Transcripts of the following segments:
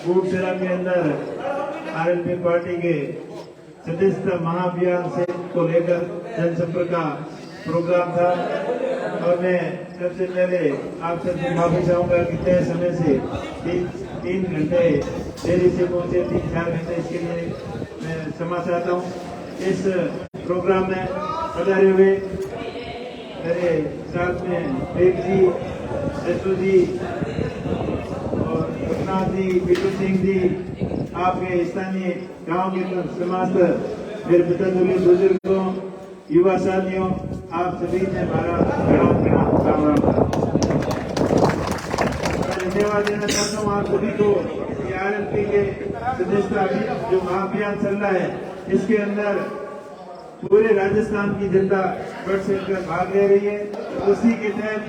बूटसेरा के अंदर RLP party के सदस्यता महाअभियान से को लेकर जनसंपर्क का प्रोग्राम था और मैं सबसे पहले आप सबसे माफी चाहूंगा कि तय समय से 3 घंटे देरी से पहुंचे 3-4 घंटे, इसके लिए मैं क्षमा चाहता हूँ। इस प्रोग्राम में पधारे हुए मेरे साथ में बेग जी, शत्रु जी और रघुनाथ जी, बिटू सिंह जी, आपके स्थानीय गांव के समस्त मेरे पिताजी बुजुर्गों, युवा साथियों, आप सभी ने हमारा राम राम था। धन्यवाद देना चाहता हूँ आप सभी को। आरएलपी के सदस्यता जो महाअभियान चल रहा है, इसके अंदर पूरे राजस्थान की जनता बढ़ चढ़कर भाग ले रही है। उसी के तहत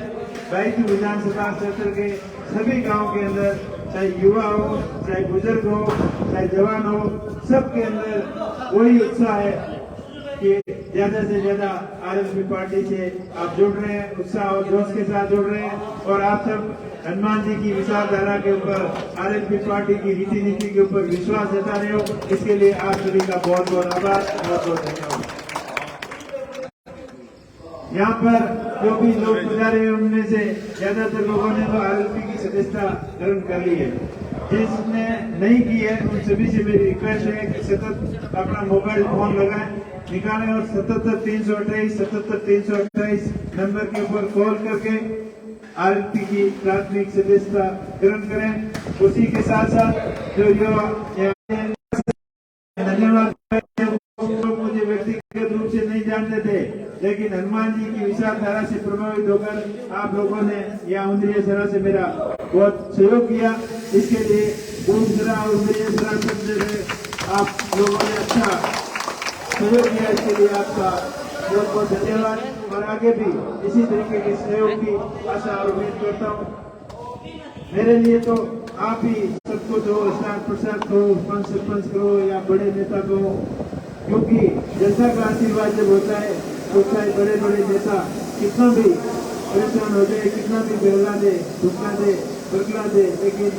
बैतूल विधानसभा क्षेत्र के सभी गांव के अंदर, चाहे युवा हो, चाहे बुजुर्ग हो, चाहे जवान हो, सबके अंदर वही उत्साह है कि ज्यादा से ज्यादा आरएलपी पार्टी से आप जुड़ रहे हैं, उत्साह और जोश के साथ जुड़ रहे हैं और आप सब हनुमान जी की विचारधारा के ऊपर, आरएलपी पार्टी की रीति नीति के ऊपर विश्वास जता रहे हो। इसके लिए आप सभी का बहुत बहुत आभार, बहुत बहुत धन्यवाद। यहाँ पर जो भी लोग पधारे हैं उनमें से ज्यादातर लोगों ने तो आरएलपी की सदस्यता ग्रहण कर ली है। जिसने नहीं की है उन सभी से मेरी रिक्वेस्ट है कि सतत अपना मोबाइल फोन लगाएं, निकालें और 77-328 नंबर के ऊपर कॉल करके आरएलपी की प्राथमिक सदस्यता ग्रहण करें। उसी के साथ साथ जो युवा धन्यवाद, मुझे व्यक्तिगत रूप से नहीं जानते थे, लेकिन हनुमान जी की विचारधारा से प्रभावित होकर आप लोगों ने यहाँ उंदरिया सरा से मेरा बहुत सहयोग किया। इसके लिए बूटसेरा और उंदरिया सरा से आप लोगों ने अच्छा सहयोग किया, इसके लिए आपका बहुत बहुत धन्यवाद और आगे भी इसी तरीके के सहयोग की आशा और उम्मीद करता हूँ। मेरे लिए तो आप ही सब कुछ हो, स्टार प्रसाद कहो, सरपंच कहो या बड़े नेता कहो, क्योंकि जनता का आशीर्वाद जब होता है तो चाहे बड़े बड़े नेता कितना भी परेशान हो जाए, कितना भी बहला दे, धुका दे, बदला दे, लेकिन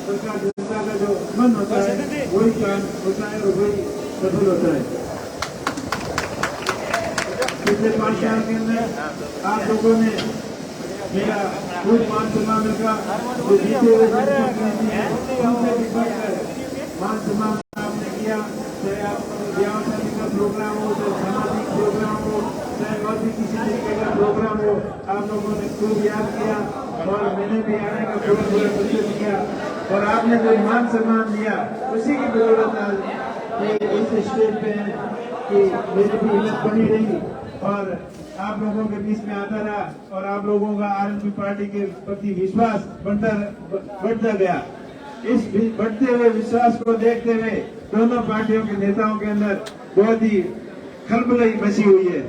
सरकार जनता का जो मन होता है वही काम होता है और वही सफल होता है। पिछले 5 साल के अंदर आप लोगों ने मेरा खूब मान सम्मान रखा, जो जीते हुए उनसे भी बढ़कर मान सम्मान आपने किया। चाहे आप व्यावसायिक का प्रोग्राम हो, चाहे सामाजिक प्रोग्राम हो, चाहे और भी किसी तरीके का प्रोग्राम हो, आप लोगों ने खूब याद किया और मैंने भी आने का पूरा कोशिश किया और आपने जो मान सम्मान दिया उसी की जरूरत आज इस स्टेज पे है कि मेरी भी हिम्मत बनी रही और आप लोगों के बीच में आता रहा और आप लोगों का आरएलपी पार्टी के प्रति विश्वास बढ़ता गया। इस बढ़ते हुए विश्वास को देखते हुए दोनों पार्टियों के नेताओं के अंदर बहुत ही खलबली मची हुई है।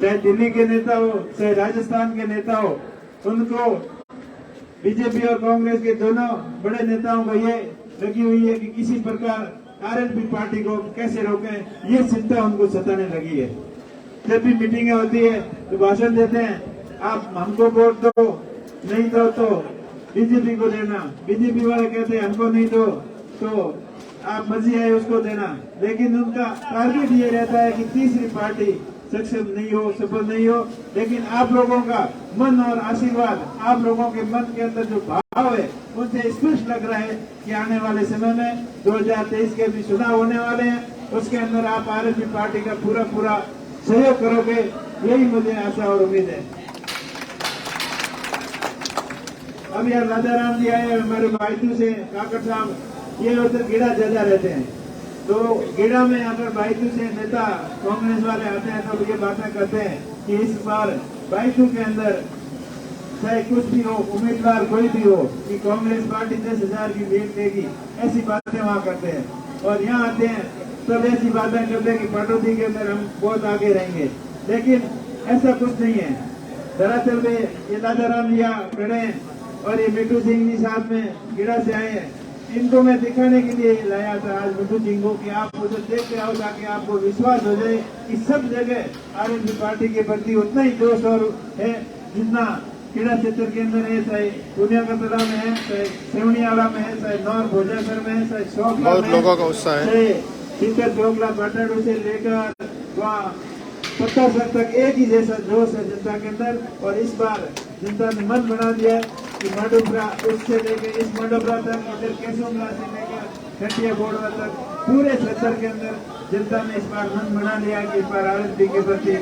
चाहे दिल्ली के नेता हो, चाहे राजस्थान के नेता हो, उनको बीजेपी और कांग्रेस के दोनों बड़े नेताओं को ये लगी हुई है कि किसी प्रकार आरएलपी पार्टी को कैसे रोकें, ये चिंता उनको सताने लगी है। जब भी मीटिंगें होती है तो भाषण देते हैं, आप हमको वोट दो, नहीं दो तो बीजेपी को देना। बीजेपी वाले कहते हैं हमको नहीं दो तो आप मर्जी है उसको देना, लेकिन उनका टारगेट ये रहता है कि तीसरी पार्टी सक्षम नहीं हो, सफल नहीं हो। लेकिन आप लोगों का मन और आशीर्वाद, आप लोगों के मन के अंदर जो भाव है उनसे स्पष्ट लग रहा है कि आने वाले समय में 2023 के भी चुनाव होने वाले हैं, उसके अंदर आप आरएलपी पार्टी का पूरा सहयोग करोगे, यही मुझे आशा और उम्मीद है। अब यार राजाराम जी आए हमारे बायतू से, काकड़ साहब ये उधर गेड़ा ज्यादा रहते हैं, तो गेड़ा में अगर बायतू से नेता कांग्रेस वाले आते हैं तो ये बातें करते हैं कि इस बार बायतू के अंदर चाहे कुछ भी हो, उम्मीदवार कोई भी हो, कि कांग्रेस पार्टी 10,000 की लीड देगी, ऐसी बातें वहाँ करते हैं। और यहाँ आते हैं तब ऐसी बातें करते हैं कि पटौदी के अंदर हम बहुत आगे रहेंगे, लेकिन ऐसा कुछ नहीं है। दरअसल में ये राजाराम जी खड़े हैं और ये मिट्टू सिंह जी साथ में गिड़ा से आए हैं। इनको मैं दिखाने के लिए लाया था आज मिट्टू सिंह को कि आप उधर देख के आओ, ताकि आपको विश्वास हो जाए कि सब जगह आरएलपी पार्टी के प्रति उतना ही जोश और है जितना खेड़ा क्षेत्र के अंदर है, चाहे पुनिया कतरा में है, चाहे सेवनियाला में है, चाहे नौर भोजासर में है, चाहे शौकला बहुत में लोगों का उत्साह है। चाहे सीकर चौकला बाटाडू से लेकर वहाँ पत्तासर तक एक ही जैसा जोश है जनता के अंदर। और इस बार जनता ने मन बना दिया है कि माडोपरा उससे लेकर इस माडोपरा तक, इधर केसोमला से लेकर खटिया बोर्डवा तक पूरे क्षेत्र के अंदर जनता ने इस बार मन बना लिया कि इस बार आरएनपी के प्रति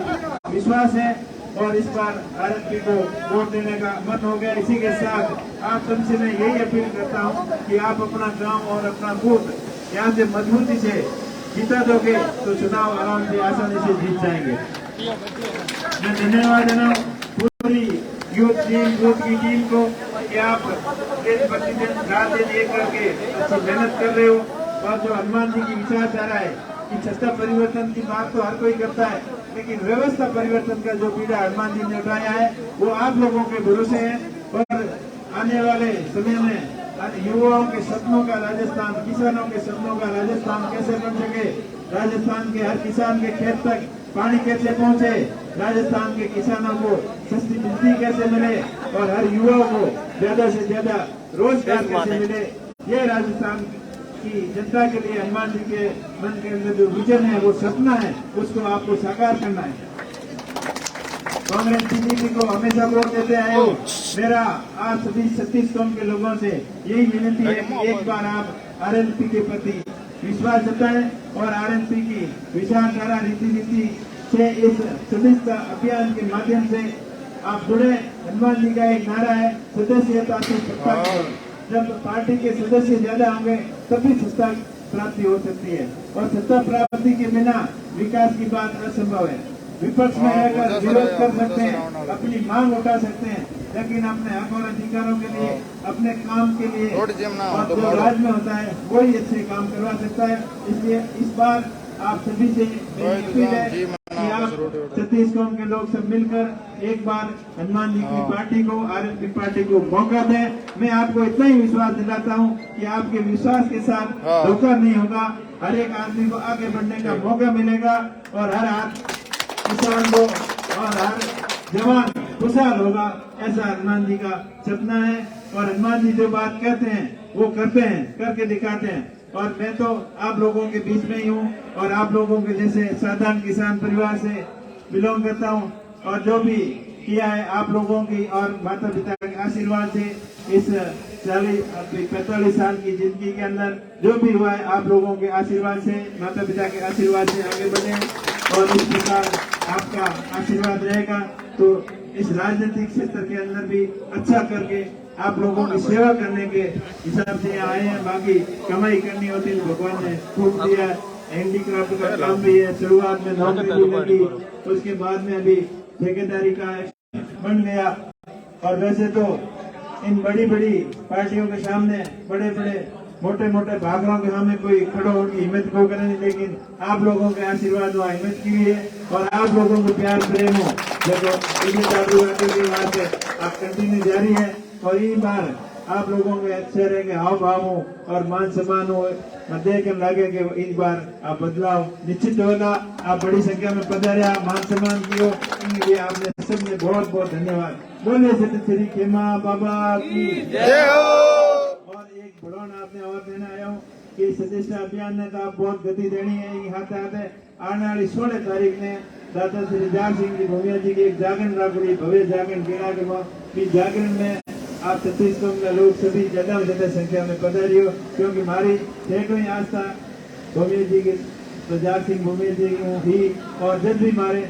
विश्वास है और इस बार आरएनपी को वोट देने का मन हो गया। इसी के साथ आप सबसे मैं यही अपील करता हूँ कि आप अपना गांव और अपना बूथ यहाँ से मजबूती से जीता दोगे तो चुनाव आराम से आसानी से जीत जाएंगे। मैं धन्यवाद देना पूरी यूथ की टीम को कि आप दिन प्रतिदिन रात दिन एक करके अच्छी मेहनत कर रहे हो। और जो हनुमान जी की विचारधारा है कि सत्ता परिवर्तन की बात तो हर कोई करता है, लेकिन व्यवस्था परिवर्तन का जो बीड़ा हनुमान जी ने उठाया है वो आप लोगों के भरोसे है। और आने वाले समय में युवाओं के सपनों का राजस्थान, किसानों के सपनों का राजस्थान कैसे बन सके, राजस्थान के हर किसान के खेत तक पानी कैसे पहुंचे, राजस्थान के किसानों को सस्ती बिजली कैसे मिले और हर युवाओं को ज्यादा से ज्यादा रोजगार कैसे मिले, ये राजस्थान की जनता के लिए हनुमान जी के मन के अंदर जो विजन है, वो सपना है, उसको आपको साकार करना है। कांग्रेस बीजेपी को हमेशा वोट देते आए हो। मेरा आज सभी 36 कौम के लोगों से यही विनती है कि एक बार आप आरएनपी के प्रति विश्वास जताएं और आरएनपी की विचारधारा रीति नीति से इस सदस्यता अभियान के माध्यम से आप जुड़े। हनुमान जी का एक नारा है, सदस्यता से सत्ता। जब पार्टी के सदस्य ज्यादा होंगे तभी सत्ता प्राप्ति हो सकती है और सत्ता प्राप्ति के बिना विकास की बात असंभव है। विपक्ष में रहकर विरोध कर सकते हैं, अपनी मांग उठा सकते हैं, लेकिन अपने हक और अधिकारों के लिए, अपने काम के लिए और जो राज्य में होता है वही अच्छे काम करवा सकता है। इसलिए इस बार आप सभी से अपील है कि आप 36 कौम के लोग सब मिलकर एक बार हनुमान जी की पार्टी को, आरएनपी पार्टी को मौका दें। मैं आपको इतना ही विश्वास दिलाता हूं कि आपके विश्वास के साथ धोखा नहीं होगा। हर एक आदमी को आगे बढ़ने का मौका मिलेगा और हर किसान को और हर जवान खुशहाल होगा। ऐसा हनुमान जी का सपना है और हनुमान जी जो बात कहते हैं वो करते हैं, करके दिखाते हैं। और मैं तो आप लोगों के बीच में ही हूँ और आप लोगों के जैसे साधारण किसान परिवार से बिलोंग करता हूँ और जो भी किया है आप लोगों की और माता पिता के आशीर्वाद से इस 45 साल की जिंदगी के अंदर जो भी हुआ है आप लोगों के आशीर्वाद से, माता पिता के आशीर्वाद से आगे बढ़े और इस प्रकार आपका आशीर्वाद रहेगा तो इस राजनीतिक क्षेत्र के अंदर भी अच्छा करके आप लोगों की सेवा करने के हिसाब से आए हैं। बाकी कमाई करनी होती है, भगवान ने खूब दिया। हैंडीक्राफ्ट का काम भी है, शुरुआत में नौकरी भी लगी, उसके बाद में अभी ठेकेदारी का बन गया। और वैसे तो इन बड़ी बड़ी पार्टियों के सामने, बड़े बड़े मोटे मोटे भागरों के सामने कोई खड़ो होगी हिम्मत को करें, लेकिन आप लोगों के आशीर्वाद वहाँ हिम्मत की है और आप लोगों को प्यार प्रेम हो देखो की बात है आप कंटिन्यू जारी है। और ये बार आप लोगों के चेहरे के हाव भाव हो और मान सम्मान हो, देख लगे कि इस बार आप बदलाव निश्चित होगा। आप बड़ी संख्या में पधारे, मान सम्मान किया, इनके लिए आपने सबने बहुत बहुत धन्यवाद। बोले श्री खेमा बाबा की जय हो। और एक बढ़ोन आपने और देना आया हूँ कि सदस्यता अभियान ने तो आप बहुत गति देनी है। हाथे हाथे आने वाली 16 तारीख ने दादा श्री जाग सिंह जी भूमिया जी की एक जागरण रखी, भव्य जागरण केड़ा के जागरण में आप 36 कौम के लोग सभी ज्यादा से ज्यादा संख्या में पधारियो, क्योंकि हमारी ठेठ हुई आस्था भूमिया जी के, तो जाग सिंह भूमिया जी ही। और जब भी हमारे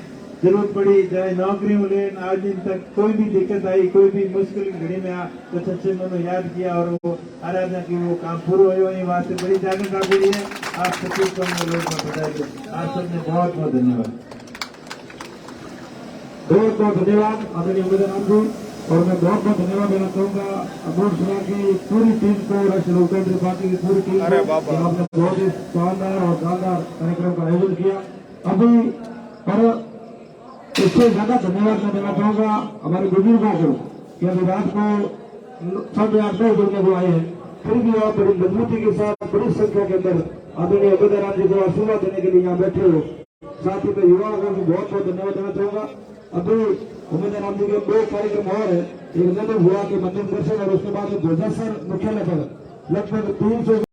जरूरत पड़ी, चाहे नौकरी मिले, आज दिन तक कोई भी दिक्कत आई, कोई भी मुश्किल घड़ी में आ तो सच्चे मनो याद किया और वो आराधना की वो काम पूरा हो। वास्ते बड़ी जागरण रखी है। आप 36 कौम के लोग पधारियो, आप सबने बहुत बहुत धन्यवाद। बहुत बहुत धन्यवाद आदरणीय उम्मीदवार जी। और मैं बहुत बहुत धन्यवाद देना चाहूंगा अमोल सिन्हा की पूरी टीम को, राष्ट्रीय लोकतांत्रिक पार्टी की पूरी टीम को, आपने बहुत ही शानदार और शानदार कार्यक्रम का आयोजन किया। अभी पर इससे ज्यादा धन्यवाद मैं देना चाहूंगा हमारे बुजुर्गों को कि अभी रात को सब यहाँ 2 जुड़ने को आए हैं, फिर भी आप बड़ी मजबूती के साथ बड़ी संख्या के अंदर आदरणीय उम्मीदवार जी को आशीर्वाद देने के लिए यहाँ बैठे हो। साथ ही मैं युवाओं को भी बहुत बहुत धन्यवाद देना चाहूंगा। अभी उम्मीदवार राम जी के 2 कार्यक्रम और है। एक नगर हुआ के मंदिर दर्शन और उसके बाद ध्वजासर मुख्यालय पर लगभग 300